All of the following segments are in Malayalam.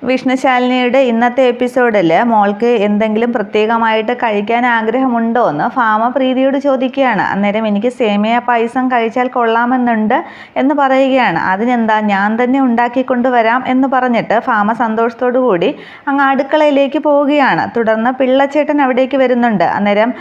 വിഷ്ണുശാലിനിയുടെ ഇന്നത്തെ എപ്പിസോഡിൽ മോൾക്ക് എന്തെങ്കിലും പ്രത്യേകമായിട്ട് കഴിക്കാൻ ആഗ്രഹമുണ്ടോ എന്ന് ഫാമ പ്രീതിയോട് ചോദിക്കുകയാണ്. അന്നേരം എനിക്ക് സേമിയ പായസം കഴിച്ചാൽ കൊള്ളാമെന്നുണ്ട് എന്ന് പറയുകയാണ്. അതിനെന്താ, ഞാൻ തന്നെ ഉണ്ടാക്കിക്കൊണ്ട് വരാം എന്ന് പറഞ്ഞിട്ട് ഫാമ സന്തോഷത്തോടു കൂടി അങ്ങ് അടുക്കളയിലേക്ക് പോവുകയാണ്. തുടർന്ന് പിള്ളച്ചേട്ടൻ അവിടേക്ക് വരുന്നുണ്ട്. അന്നേരം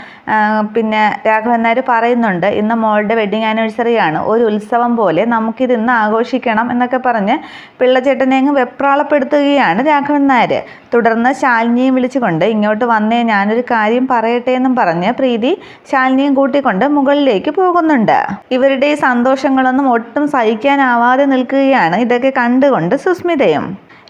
പിന്നെ രാഘവൻ നായർ പറയുന്നുണ്ട്, ഇന്ന് മോളുടെ വെഡിങ് ആനിവേഴ്സറിയാണ്, ഒരു ഉത്സവം പോലെ നമുക്കിതിന്ന് ആഘോഷിക്കണം എന്നൊക്കെ പറഞ്ഞ് പിള്ളച്ചേട്ടനെ അങ്ങ് വെപ്രാളപ്പെടുത്തുകയാണ് രാഘവൻ നായർ. തുടർന്ന് ശാലിനിയും വിളിച്ചുകൊണ്ട് ഇങ്ങോട്ട് വന്നേ, ഞാനൊരു കാര്യം പറയട്ടെ എന്നും പറഞ്ഞ് പ്രീതി ശാലിനിയും കൂട്ടിക്കൊണ്ട് മുകളിലേക്ക് പോകുന്നുണ്ട്. ഇവരുടെ ഈ സന്തോഷങ്ങളൊന്നും ഒട്ടും സഹിക്കാനാവാതെ നിൽക്കുകയാണ്. ഇതൊക്കെ കണ്ടുകൊണ്ട് സുസ്മിതയും.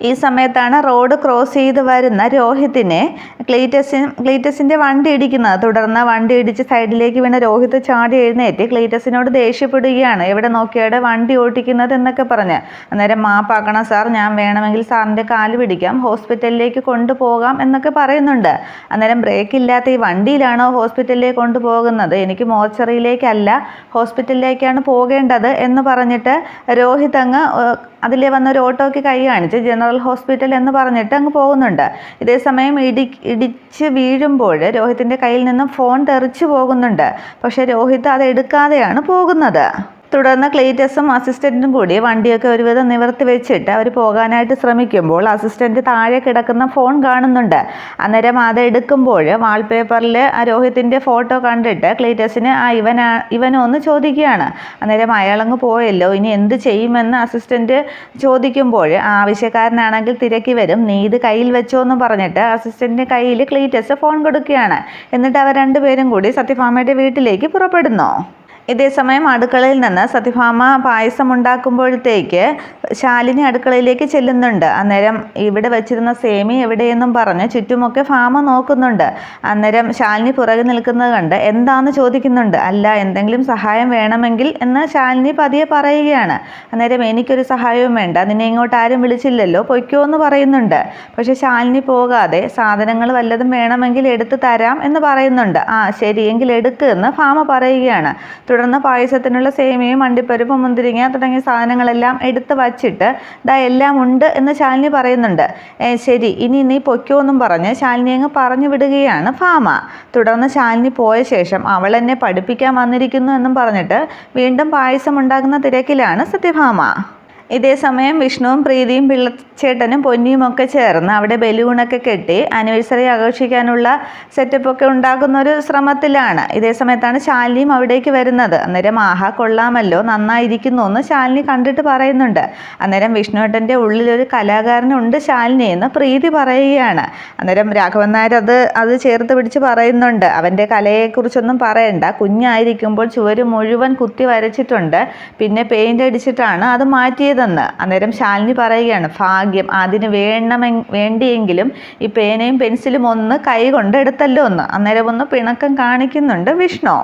ഈ സമയത്താണ് റോഡ് ക്രോസ് ചെയ്ത് വരുന്ന രോഹിത്തിനെ ക്ലീറ്റസിൻ്റെ വണ്ടി ഇടിക്കുന്നത്. തുടർന്ന് വണ്ടി ഇടിച്ച് സൈഡിലേക്ക് വീണ രോഹിത് ചാടി എഴുന്നേറ്റ് ക്ലീറ്റസിനോട് ദേഷ്യപ്പെടുകയാണ്. എവിടെ നോക്കിയാണ് വണ്ടി ഓടിക്കുന്നത് എന്നൊക്കെ പറഞ്ഞ്. അന്നേരം മാപ്പാക്കണം സാർ, ഞാൻ വേണമെങ്കിൽ സാറിൻ്റെ കാല് പിടിക്കാം, ഹോസ്പിറ്റലിലേക്ക് കൊണ്ടുപോകാം എന്നൊക്കെ പറയുന്നുണ്ട്. അന്നേരം ബ്രേക്ക് ഇല്ലാത്ത ഈ വണ്ടിയിലാണോ ഹോസ്പിറ്റലിലേക്ക് കൊണ്ടുപോകുന്നത്? എനിക്ക് മോർച്ചറിയിലേക്കല്ല ഹോസ്പിറ്റലിലേക്കാണ് പോകേണ്ടത് എന്ന് പറഞ്ഞിട്ട് രോഹിത് അങ്ങ് അതിലെ വന്നൊരു ഓട്ടോയ്ക്ക് കൈ കാണിച്ച് ജനറൽ ഹോസ്പിറ്റൽ എന്ന് പറഞ്ഞിട്ട് അങ്ങ് പോകുന്നുണ്ട്. ഇതേസമയം ഇടിച്ച് വീഴുമ്പോൾ രോഹിത്തിൻ്റെ കയ്യിൽ നിന്നും ഫോൺ തെറിച്ചു പോകുന്നുണ്ട്. പക്ഷേ രോഹിത് അത് എടുക്കാതെയാണ് പോകുന്നത്. തുടർന്ന് ക്ലീറ്റസും അസിസ്റ്റൻറ്റും കൂടി വണ്ടിയൊക്കെ ഒരുവിധം നിവർത്തി വെച്ചിട്ട് അവർ പോകാനായിട്ട് ശ്രമിക്കുമ്പോൾ അസിസ്റ്റൻറ്റ് താഴെ കിടക്കുന്ന ഫോൺ കാണുന്നുണ്ട്. അന്നേരം അത് എടുക്കുമ്പോൾ വാൾപേപ്പറിൽ ആ രോഹിത്തിൻ്റെ ഫോട്ടോ കണ്ടിട്ട് ക്ലീറ്റസിന് ഇവനോ ഒന്ന് ചോദിക്കുകയാണ്. അന്നേരം അയാളങ്ങ് പോയല്ലോ, ഇനി എന്ത് ചെയ്യുമെന്ന് അസിസ്റ്റൻറ്റ് ചോദിക്കുമ്പോൾ ആവശ്യക്കാരനാണെങ്കിൽ തിരക്കി വരും, നീ ഇത് കയ്യിൽ വെച്ചോ എന്ന് പറഞ്ഞിട്ട് അസിസ്റ്റൻറ്റിൻ്റെ കയ്യിൽ ക്ലീറ്റസ് ഫോൺ കൊടുക്കുകയാണ്. എന്നിട്ട് അവർ രണ്ടുപേരും കൂടി സത്യഭാമയുടെ വീട്ടിലേക്ക് പുറപ്പെടുന്നു. ഇതേസമയം അടുക്കളയിൽ നിന്ന് സത്യഭാമ പായസം ഉണ്ടാക്കുമ്പോഴത്തേക്ക് ശാലിനി അടുക്കളയിലേക്ക് ചെല്ലുന്നുണ്ട്. അന്നേരം ഇവിടെ വെച്ചിരുന്ന സേമി എവിടെയെന്നും പറഞ്ഞ് ചുറ്റുമൊക്കെ ഭാമ നോക്കുന്നുണ്ട്. അന്നേരം ശാലിനി പുറകെ നിൽക്കുന്നത് കണ്ട് എന്താണെന്ന് ചോദിക്കുന്നുണ്ട്. അല്ല, എന്തെങ്കിലും സഹായം വേണമെങ്കിൽ എന്ന് ശാലിനി പതിയെ പറയുകയാണ്. അന്നേരം എനിക്കൊരു സഹായവും വേണ്ട, നിന്നെ ഇങ്ങോട്ട് ആരും വിളിച്ചില്ലല്ലോ, പൊയ്ക്കോ എന്ന് പറയുന്നുണ്ട്. പക്ഷെ ശാലിനി പോകാതെ സാധനങ്ങൾ വല്ലതും വേണമെങ്കിൽ എടുത്തു തരാം എന്ന് പറയുന്നുണ്ട്. ആ ശരി, എങ്കിൽ എടുക്ക് എന്ന് ഭാമ പറയുകയാണ്. തുടർന്ന് പായസത്തിനുള്ള സേമിയയും അണ്ടിപ്പരിപ്പും മുന്തിരിങ്ങ തുടങ്ങിയ സാധനങ്ങളെല്ലാം എടുത്ത് വച്ചിട്ട് ദാ എല്ലാം ഉണ്ട് എന്ന് ശാലിനി പറയുന്നുണ്ട്. ശരി, ഇനി നീ പൊയ്ക്കോ എന്നും പറഞ്ഞ് ശാലിനി അങ്ങ് പറഞ്ഞു വിടുകയാണ് ഭാമ. തുടർന്ന് ശാലിനി പോയ ശേഷം അവൾ എന്നെ പഠിപ്പിക്കാൻ വന്നിരിക്കുന്നു എന്നും പറഞ്ഞിട്ട് വീണ്ടും പായസം ഉണ്ടാക്കുന്ന തിരക്കിലാണ് സത്യഭാമ. ഇതേസമയം വിഷ്ണുവും പ്രീതിയും പിള്ളച്ചേട്ടനും പൊന്നിയും ഒക്കെ ചേർന്ന് അവിടെ ബലൂണൊക്കെ കെട്ടി ആനിവേഴ്സറി ആഘോഷിക്കാനുള്ള സെറ്റപ്പൊക്കെ ഉണ്ടാക്കുന്ന ഒരു ശ്രമത്തിലാണ്. ഇതേ സമയത്താണ് ശാലിനിയും അവിടേക്ക് വരുന്നത്. അന്നേരം ആഹാ കൊള്ളാമല്ലോ, നന്നായിരിക്കുന്നു എന്ന് ശാലിനി കണ്ടിട്ട് പറയുന്നുണ്ട്. അന്നേരം വിഷ്ണുവേട്ടൻ്റെ ഉള്ളിലൊരു കലാകാരനുണ്ട് ശാലിനി എന്ന് പ്രീതി പറയുകയാണ്. അന്നേരം രാഘവൻ നായർ അത് ചേർത്ത് പിടിച്ച് പറയുന്നുണ്ട്, അവൻ്റെ കലയെക്കുറിച്ചൊന്നും പറയണ്ട, കുഞ്ഞായിരിക്കുമ്പോൾ ചുവര് മുഴുവൻ കുത്തി വരച്ചിട്ടുണ്ട്, പിന്നെ പെയിൻ്റ് അടിച്ചിട്ടാണ് അത് മാറ്റിയത്. അന്നേരം ശാലിനി പറയുകയാണ്, ഭാഗ്യം, അതിന് വേണ്ടിയെങ്കിലും ഈ പേനയും പെൻസിലും ഒന്ന് കൈ കൊണ്ടെടുത്തല്ലോ എന്ന്. അന്നേരം ഒന്ന് പിണക്കം കാണിക്കുന്നുണ്ട് വിഷ്ണു.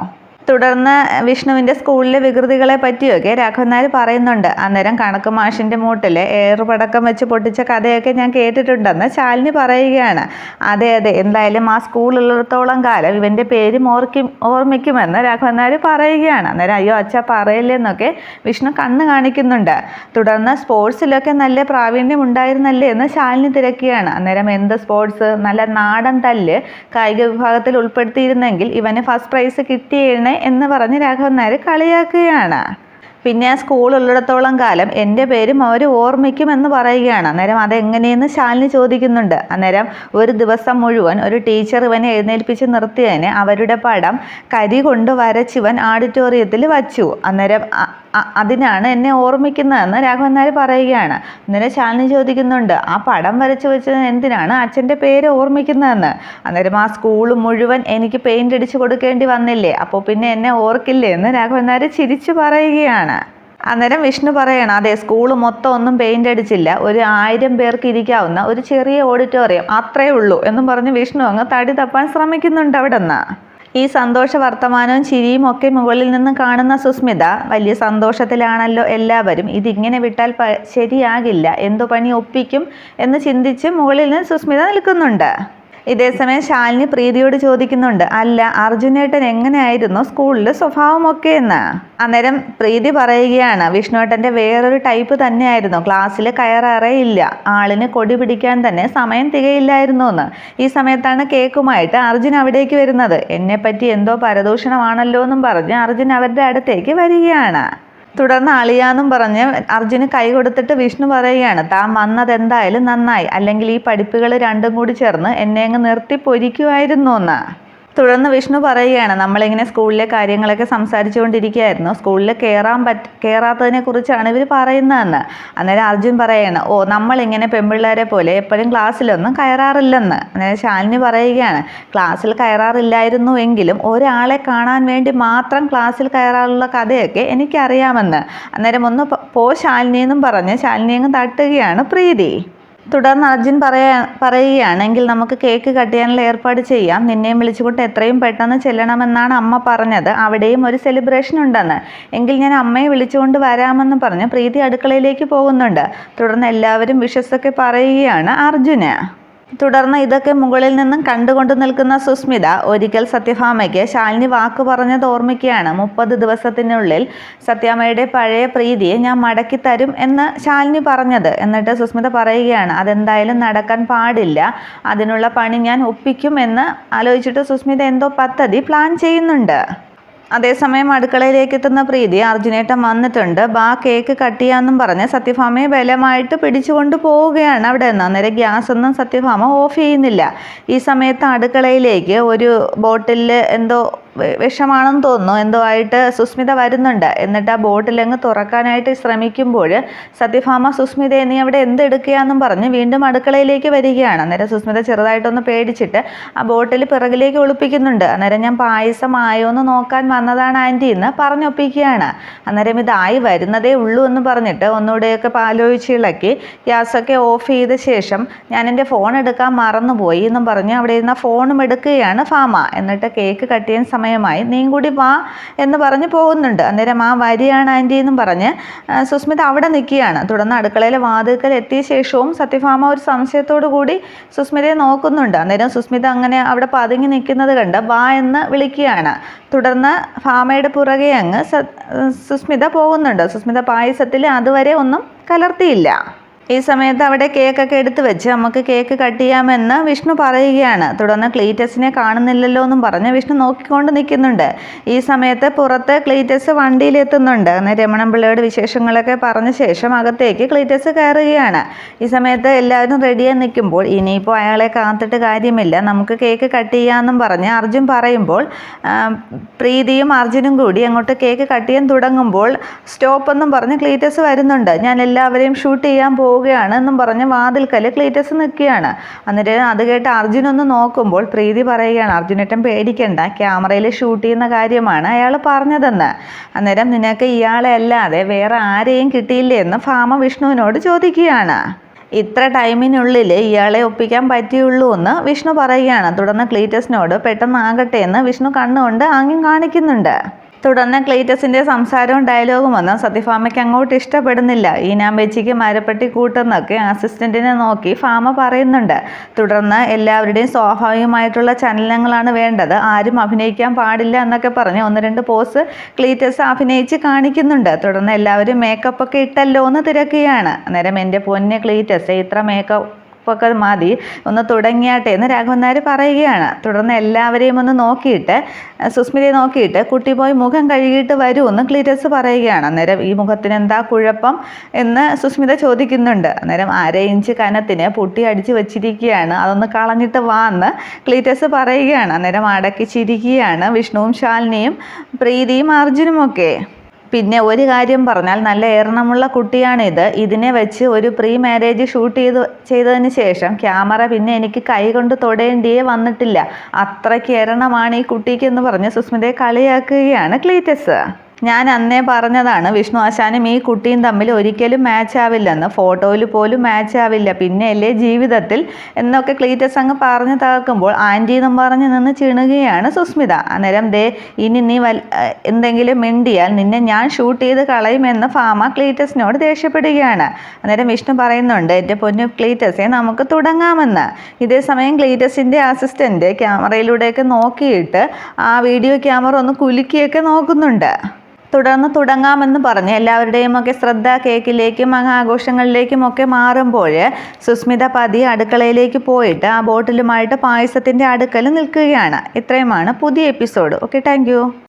തുടർന്ന് വിഷ്ണുവിൻ്റെ സ്കൂളിലെ വികൃതികളെ പറ്റിയൊക്കെ രാഘവൻ നായർ പറയുന്നുണ്ട്. അന്നേരം കണക്ക് മാഷിൻ്റെ മൂട്ടിൽ ഏറുപടക്കം വെച്ച് പൊട്ടിച്ച കഥയൊക്കെ ഞാൻ കേട്ടിട്ടുണ്ടെന്ന് ശാലിനി പറയുകയാണ്. അതെ, എന്തായാലും ആ സ്കൂളുള്ളിടത്തോളം കാലം ഇവൻ്റെ പേര് ഓർമ്മിക്കുമെന്ന് രാഘവൻ നായർ പറയുകയാണ്. അന്നേരം അയ്യോ അച്ഛാ പറയല്ലേ എന്നൊക്കെ വിഷ്ണു കണ്ണ് കാണിക്കുന്നുണ്ട്. തുടർന്ന് സ്പോർട്സിലൊക്കെ നല്ല പ്രാവീണ്യം ഉണ്ടായിരുന്നല്ലേ എന്ന് ശാലിനി തിരക്കുകയാണ്. അന്നേരം എന്ത് സ്പോർട്സ്, നല്ല നാടൻ തല്ല് കായിക വിഭാഗത്തിൽ ഉൾപ്പെടുത്തിയിരുന്നെങ്കിൽ ഇവന് ഫസ്റ്റ് പ്രൈസ് കിട്ടിയേണേ എന്ന് പറഞ്ഞ് രാഘവൻ നായർ കളിയാക്കുകയാണ്. പിന്നെ ആ സ്കൂൾ ഉള്ളിടത്തോളം കാലം എൻ്റെ പേരും അവർ ഓർമ്മിക്കുമെന്ന് പറയുകയാണ്. അന്നേരം അതെങ്ങനെയെന്ന് ശാലിനി ചോദിക്കുന്നുണ്ട്. അന്നേരം ഒരു ദിവസം മുഴുവൻ ഒരു ടീച്ചർ ഇവനെ എഴുന്നേൽപ്പിച്ച് നിർത്തിയതിന് അവരുടെ പടം കരി കൊണ്ട് വരച്ചിവൻ ഓഡിറ്റോറിയത്തിൽ വച്ചു. അന്നേരം അതിനാണ് എന്നെ ഓർമ്മിക്കുന്നതെന്ന് രാഘവൻ നായർ പറയുകയാണ്. അന്നേരം ശാലിനി ചോദിക്കുന്നുണ്ട്, ആ പടം വരച്ചു വെച്ചത് എന്തിനാണ് അച്ഛൻ്റെ പേര് ഓർമ്മിക്കുന്നതെന്ന്. അന്നേരം ആ സ്കൂൾ മുഴുവൻ എനിക്ക് പെയിൻ്റ് അടിച്ച് കൊടുക്കേണ്ടി വന്നില്ലേ, അപ്പോൾ പിന്നെ എന്നെ ഓർക്കില്ലേ എന്ന് രാഘവൻ നായർ ചിരിച്ചു പറയുകയാണ്. അന്നേരം വിഷ്ണു പറയണം, അതെ, സ്കൂൾ മൊത്തം ഒന്നും പെയിൻ്റ് അടിച്ചില്ല, ഒരു 1000 പേർക്ക് ഇരിക്കാവുന്ന ഒരു ചെറിയ ഓഡിറ്റോറിയം അത്രയേ ഉള്ളൂ എന്നും പറഞ്ഞ് വിഷ്ണു അങ്ങ് തടി തപ്പാൻ ശ്രമിക്കുന്നുണ്ട് അവിടെ നിന്ന്. ഈ സന്തോഷ വർത്തമാനവും ചിരിയും ഒക്കെ മുകളിൽ നിന്ന് കാണുന്ന സുസ്മിത വലിയ സന്തോഷത്തിലാണല്ലോ എല്ലാവരും, ഇതിങ്ങനെ വിട്ടാൽ ശരിയാകില്ല, എന്തു പണി ഒപ്പിക്കും എന്ന് ചിന്തിച്ച് മുകളിൽ നിന്ന് സുസ്മിത നിൽക്കുന്നുണ്ട്. ഇതേസമയം ശാലിനി പ്രീതിയോട് ചോദിക്കുന്നുണ്ട്, അല്ല അർജുനേട്ടൻ എങ്ങനെയായിരുന്നു സ്കൂളിൽ സ്വഭാവമൊക്കെ എന്ന്. അന്നേരം പ്രീതി പറയുകയാണ്, വിഷ്ണുവേട്ടൻ്റെ വേറൊരു ടൈപ്പ് തന്നെയായിരുന്നു, ക്ലാസ്സിൽ കയറാറേയില്ല, ആളിന് കൊടി പിടിക്കാൻ തന്നെ സമയം തികയില്ലായിരുന്നു എന്ന്. ഈ സമയത്താണ് കേക്കുമായിട്ട് അർജുൻ അവിടേക്ക് വരുന്നത്. എന്നെപ്പറ്റി എന്തോ പരദൂഷണമാണല്ലോ എന്നും പറഞ്ഞ് അർജുൻ അവരുടെ അടുത്തേക്ക് വരികയാണ്. തുടർന്ന് അളിയാന്നും പറഞ്ഞ് അർജുന് കൈ കൊടുത്തിട്ട് വിഷ്ണു പറയുകയാണ്, താൻ വന്നത് എന്തായാലും നന്നായി, അല്ലെങ്കിൽ ഈ പഠിപ്പുകൾ രണ്ടും കൂടി ചേർന്ന് എന്നെ അങ്ങ് നിർത്തി പൊരിക്കുമായിരുന്നു എന്ന്. തുടർന്ന് വിഷ്ണു പറയുകയാണ്, നമ്മളിങ്ങനെ സ്കൂളിലെ കാര്യങ്ങളൊക്കെ സംസാരിച്ചുകൊണ്ടിരിക്കുകയായിരുന്നു, സ്കൂളിൽ കയറാത്തതിനെ കുറിച്ചാണ് ഇവർ പറയുന്നതെന്ന്. അന്നേരം അർജുൻ പറയുകയാണ്, ഓ നമ്മളിങ്ങനെ പെൺപിള്ളേരെ പോലെ എപ്പോഴും ക്ലാസ്സിലൊന്നും കയറാറില്ലെന്ന്. അന്നേരം ശാലിനി പറയുകയാണ്, ക്ലാസ്സിൽ കയറാറില്ലായിരുന്നു എങ്കിലും ഒരാളെ കാണാൻ വേണ്ടി മാത്രം ക്ലാസ്സിൽ കയറാറുള്ള കഥയൊക്കെ എനിക്കറിയാമെന്ന്. അന്നേരം ഒന്ന് പോ ശാലിനി എന്നും പറഞ്ഞ് ശാലിനി അങ്ങ് തട്ടുകയാണ് പ്രീതി. തുടർന്ന് അർജുൻ പറയുകയാണെങ്കിൽ നമുക്ക് കേക്ക് കട്ട് ചെയ്യാനുള്ള ഏർപ്പാട് ചെയ്യാം, നിന്നെയും വിളിച്ചുകൊണ്ട് എത്രയും പെട്ടെന്ന് ചെല്ലണമെന്നാണ് അമ്മ പറഞ്ഞത്, അവിടെയും ഒരു സെലിബ്രേഷൻ ഉണ്ടെന്ന്. എങ്കിൽ ഞാൻ അമ്മയെ വിളിച്ചുകൊണ്ട് വരാമെന്ന് പറഞ്ഞ് പ്രീതി അടുക്കളയിലേക്ക് പോകുന്നുണ്ട്. തുടർന്ന് എല്ലാവരും വിഷസൊക്കെ പറയുകയാണ് അർജുന്. തുടർന്ന് ഇതൊക്കെ മുകളിൽ നിന്നും കണ്ടുകൊണ്ട് നിൽക്കുന്ന സുസ്മിത ഒരിക്കൽ സത്യഭാമയ്ക്ക് ശാലിനി വാക്ക് പറഞ്ഞത് ഓർമ്മിക്കുകയാണ്. 30 ദിവസത്തിനുള്ളിൽ സത്യാമ്മയുടെ പഴയ പ്രീതിയെ ഞാൻ മടക്കി തരും എന്ന് ശാലിനി പറഞ്ഞത്. എന്നിട്ട് സുസ്മിത പറയുകയാണ്, അതെന്തായാലും നടക്കാൻ പാടില്ല, അതിനുള്ള പണി ഞാൻ ഒപ്പിക്കും എന്ന് ആലോചിച്ചിട്ട് സുസ്മിത എന്തോ പദ്ധതി പ്ലാൻ ചെയ്യുന്നുണ്ട്. അതേസമയം അടുക്കളയിലേക്ക് എത്തുന്ന പ്രീതി, അർജുനേട്ടൻ വന്നിട്ടുണ്ട്, ബാ കേക്ക് കട്ട് ചെയ്യാമെന്നും പറഞ്ഞ് സത്യഭാമയെ ബലമായിട്ട് പിടിച്ചുകൊണ്ട് പോവുകയാണ് അവിടെ നിന്ന്. അന്നേരം ഗ്യാസൊന്നും സത്യഭാമ ഓഫ് ചെയ്യുന്നില്ല. ഈ സമയത്ത് അടുക്കളയിലേക്ക് ഒരു ബോട്ടിലിൽ എന്തോ വിഷമാണെന്ന് തോന്നുന്നു, എന്തോ ആയിട്ട് സുസ്മിത വരുന്നുണ്ട്. എന്നിട്ട് ആ ബോട്ടിലങ്ങ് തുറക്കാനായിട്ട് ശ്രമിക്കുമ്പോൾ സത്യഭാമ സുസ്മിതയെ നീ അവിടെ എന്തെടുക്കുകയെന്നും പറഞ്ഞ് വീണ്ടും അടുക്കളയിലേക്ക് വരികയാണ്. അന്നേരം സുസ്മിത ചെറുതായിട്ടൊന്ന് പേടിച്ചിട്ട് ആ ബോട്ടിൽ പിറകിലേക്ക് ഒളിപ്പിക്കുന്നുണ്ട്. അന്നേരം ഞാൻ പായസം ആയോ എന്ന് നോക്കാൻ വന്നതാണ് ആൻറ്റി എന്ന് പറഞ്ഞൊപ്പിക്കുകയാണ്. അന്നേരം ഇതായി വരുന്നതേ ഉള്ളൂ എന്ന് പറഞ്ഞിട്ട് ഒന്നുകൂടെയൊക്കെ ആലോചിച്ച് ഇളക്കി ഗ്യാസൊക്കെ ഓഫ് ചെയ്ത ശേഷം ഞാൻ എൻ്റെ ഫോൺ എടുക്കാൻ മറന്നുപോയി എന്നും പറഞ്ഞ് അവിടെ ഇരുന്ന ഫോണും എടുക്കുകയാണ് ഭാമ. എന്നിട്ട് കേക്ക് കട്ട് ചെയ്യാൻ സമയമായി, നീയും കൂടി വാ എന്ന് പറഞ്ഞ് പോകുന്നുണ്ട്. അന്നേരം ആ വരിയാണ് ആൻറ്റി എന്നും പറഞ്ഞ് സുസ്മിത അവിടെ നിൽക്കുകയാണ്. തുടർന്ന് അടുക്കളയിലെ വാതിൽക്കൽ എത്തിയ ശേഷവും സത്യഭാമ ഒരു സംശയത്തോടു കൂടി സുസ്മിതയെ നോക്കുന്നുണ്ട്. അന്നേരം സുസ്മിത അങ്ങനെ അവിടെ പതുങ്ങി നിൽക്കുന്നത് കണ്ട് വാ എന്ന് വിളിക്കുകയാണ്. തുടർന്ന് ഭാമയുടെ പുറകെ അങ്ങ് സുസ്മിത പോകുന്നുണ്ട്. സുസ്മിത പായസത്തിൽ അതുവരെ ഒന്നും കലർത്തിയില്ല. ഈ സമയത്ത് അവിടെ കേക്കൊക്കെ എടുത്ത് വെച്ച് നമുക്ക് കേക്ക് കട്ട് ചെയ്യാമെന്ന് വിഷ്ണു പറയുകയാണ്. തുടർന്ന് ക്ലീറ്റസിനെ കാണുന്നില്ലല്ലോ എന്നും പറഞ്ഞ് വിഷ്ണു നോക്കിക്കൊണ്ട് നിൽക്കുന്നുണ്ട്. ഈ സമയത്ത് പുറത്ത് ക്ലീറ്റസ് വണ്ടിയിലെത്തുന്നുണ്ട്. അന്ന് രമണൻ പിള്ളയുടെ വിശേഷങ്ങളൊക്കെ പറഞ്ഞ ശേഷം അകത്തേക്ക് ക്ലീറ്റസ് കയറുകയാണ്. ഈ സമയത്ത് എല്ലാവരും റെഡിയായി നിൽക്കുമ്പോൾ ഇനിയിപ്പോൾ അയാളെ കാത്തിട്ട് കാര്യമില്ല, നമുക്ക് കേക്ക് കട്ട് ചെയ്യാമെന്നും പറഞ്ഞ് അർജുൻ പറയുമ്പോൾ പ്രീതിയും അർജുനും കൂടി അങ്ങോട്ട് കേക്ക് കട്ട് ചെയ്യാൻ തുടങ്ങുമ്പോൾ സ്റ്റോപ്പ് എന്നും പറഞ്ഞ് ക്ലീറ്റസ് വരുന്നുണ്ട്. ഞാൻ എല്ലാവരെയും ഷൂട്ട് ചെയ്യാൻ പോവുകയാണ് എന്നും പറഞ്ഞ് വാതിൽക്കൽ ക്ലീറ്റസ് നിൽക്കുകയാണ്. അന്നേരം അത് കേട്ട് അർജുൻ ഒന്ന് നോക്കുമ്പോൾ പ്രീതി പറയുകയാണ്, അർജുനേട്ടൻ പേടിക്കണ്ട, ക്യാമറയിൽ ഷൂട്ട് ചെയ്യുന്ന കാര്യമാണ് അയാൾ പറഞ്ഞതെന്ന്. അന്നേരം നിനക്ക് ഇയാളെ അല്ലാതെ വേറെ ആരെയും കിട്ടിയില്ലേ എന്ന് ഭാമ വിഷ്ണുവിനോട് ചോദിക്കുകയാണ്. ഇത്ര ടൈമിനുള്ളിൽ ഇയാളെ ഒപ്പിക്കാൻ പറ്റിയുള്ളൂ എന്ന് വിഷ്ണു പറയുകയാണ്. തുടർന്ന് ക്ലീറ്റസിനോട് പെട്ടെന്നാകട്ടെ എന്ന് വിഷ്ണു കണ്ണുകൊണ്ട് ആംഗ്യം കാണിക്കുന്നുണ്ട്. തുടർന്ന് ക്ലീറ്റസിൻ്റെ സംസാരവും ഡയലോഗും വന്നാൽ സത്യഭാമയ്ക്ക് അങ്ങോട്ട് ഇഷ്ടപ്പെടുന്നില്ല. ഈനാമ്പേച്ചിക്ക് മരപ്പെട്ടി കൂട്ടുന്നൊക്കെ അസിസ്റ്റൻറ്റിനെ നോക്കി ഭാമ പറയുന്നുണ്ട്. തുടർന്ന് എല്ലാവരുടെയും സ്വാഭാവികമായിട്ടുള്ള ചലനങ്ങളാണ് വേണ്ടത്, ആരും അഭിനയിക്കാൻ പാടില്ല എന്നൊക്കെ പറഞ്ഞ് 1-2 പോസ് ക്ലീറ്റസ് അഭിനയിച്ച് കാണിക്കുന്നുണ്ട്. തുടർന്ന് എല്ലാവരും മേക്കപ്പൊക്കെ ഇട്ടല്ലോ എന്ന് തിരക്കുകയാണ്. അന്നേരം എൻ്റെ പൊന്നെ ക്ലീറ്റസ്, ഇത്ര മേക്കപ്പ് ഒക്കെ മതി, ഒന്ന് തുടങ്ങിയാട്ടെ എന്ന് രാഘവൻ നായർ പറയുകയാണ്. തുടർന്ന് എല്ലാവരെയും ഒന്ന് നോക്കിയിട്ട് സുസ്മിതയെ നോക്കിയിട്ട് കുട്ടി പോയി മുഖം കഴുകിയിട്ട് വരുമെന്ന് ക്ലീറ്റസ് പറയുകയാണ്. അന്നേരം ഈ മുഖത്തിന് എന്താ കുഴപ്പം എന്ന് സുസ്മിത ചോദിക്കുന്നുണ്ട്. അന്നേരം 1/2 ഇഞ്ച് കനത്തിന് പുട്ടി അടിച്ച് വെച്ചിരിക്കുകയാണ്, അതൊന്ന് കളഞ്ഞിട്ട് വാ എന്ന് ക്ലീറ്റസ് പറയുകയാണ്. അന്നേരം അടക്കി ചിരിക്കുകയാണ് വിഷ്ണുവും ശാലിനിയും പ്രീതിയും അർജുനുമൊക്കെ. പിന്നെ ഒരു കാര്യം പറഞ്ഞാൽ നല്ല എണ്ണമുള്ള കുട്ടിയാണിത്, ഇതിനെ വെച്ച് ഒരു പ്രീ മാരേജ് ഷൂട്ട് ചെയ്തതിന് ശേഷം ക്യാമറ പിന്നെ എനിക്ക് കൈ കൊണ്ട് തൊടേണ്ടിയേ വന്നിട്ടില്ല, അത്രയ്ക്ക് എണ്ണമാണ് ഈ കുട്ടിക്ക് എന്ന് പറഞ്ഞ് സുസ്മിതയെ കളിയാക്കുകയാണ് ക്ലീറ്റസ്. ഞാൻ അന്നേ പറഞ്ഞതാണ് വിഷ്ണു ആശാനും ഈ കുട്ടിയും തമ്മിൽ ഒരിക്കലും മാച്ച് ആവില്ലെന്ന്, ഫോട്ടോയിൽ പോലും മാച്ച് ആവില്ല, പിന്നെയല്ലേ ജീവിതത്തിൽ എന്നൊക്കെ ക്ലീറ്റസ് അങ്ങ് പറഞ്ഞു തകർക്കുമ്പോൾ ആൻറ്റി എന്നും പറഞ്ഞ് നിന്ന് ചിണുകയാണ് സുസ്മിത. അന്നേരം ഇനി നീ എന്തെങ്കിലും മിണ്ടിയാൽ നിന്നെ ഞാൻ ഷൂട്ട് ചെയ്ത് കളയുമെന്ന് ഫാമ ക്ലീറ്റസിനോട് ദേഷ്യപ്പെടുകയാണ്. അന്നേരം വിഷ്ണു പറയുന്നുണ്ട്, എൻ്റെ പൊന്നു ക്ലീറ്റസെ നമുക്ക് തുടങ്ങാമെന്ന്. ഇതേ സമയം ക്ലീറ്റസിൻ്റെ അസിസ്റ്റൻ്റ് ക്യാമറയിലൂടെയൊക്കെ നോക്കിയിട്ട് ആ വീഡിയോ ക്യാമറ ഒന്ന് കുലുക്കിയൊക്കെ നോക്കുന്നുണ്ട്. തുടർന്ന് തുടങ്ങാമെന്ന് പറഞ്ഞ് എല്ലാവരുടെയും ഒക്കെ ശ്രദ്ധ കേക്കിലേക്കും ആഘോഷങ്ങളിലേക്കും ഒക്കെ മാറുമ്പോൾ സുസ്മിത പതിയെ അടുക്കളയിലേക്ക് പോയിട്ട് ആ ബോട്ടിലുമായിട്ട് പായസത്തിൻ്റെ അടുക്കൽ നിൽക്കുകയാണ്. ഇത്രയുമാണ് പുതിയ എപ്പിസോഡ്. Okay, thank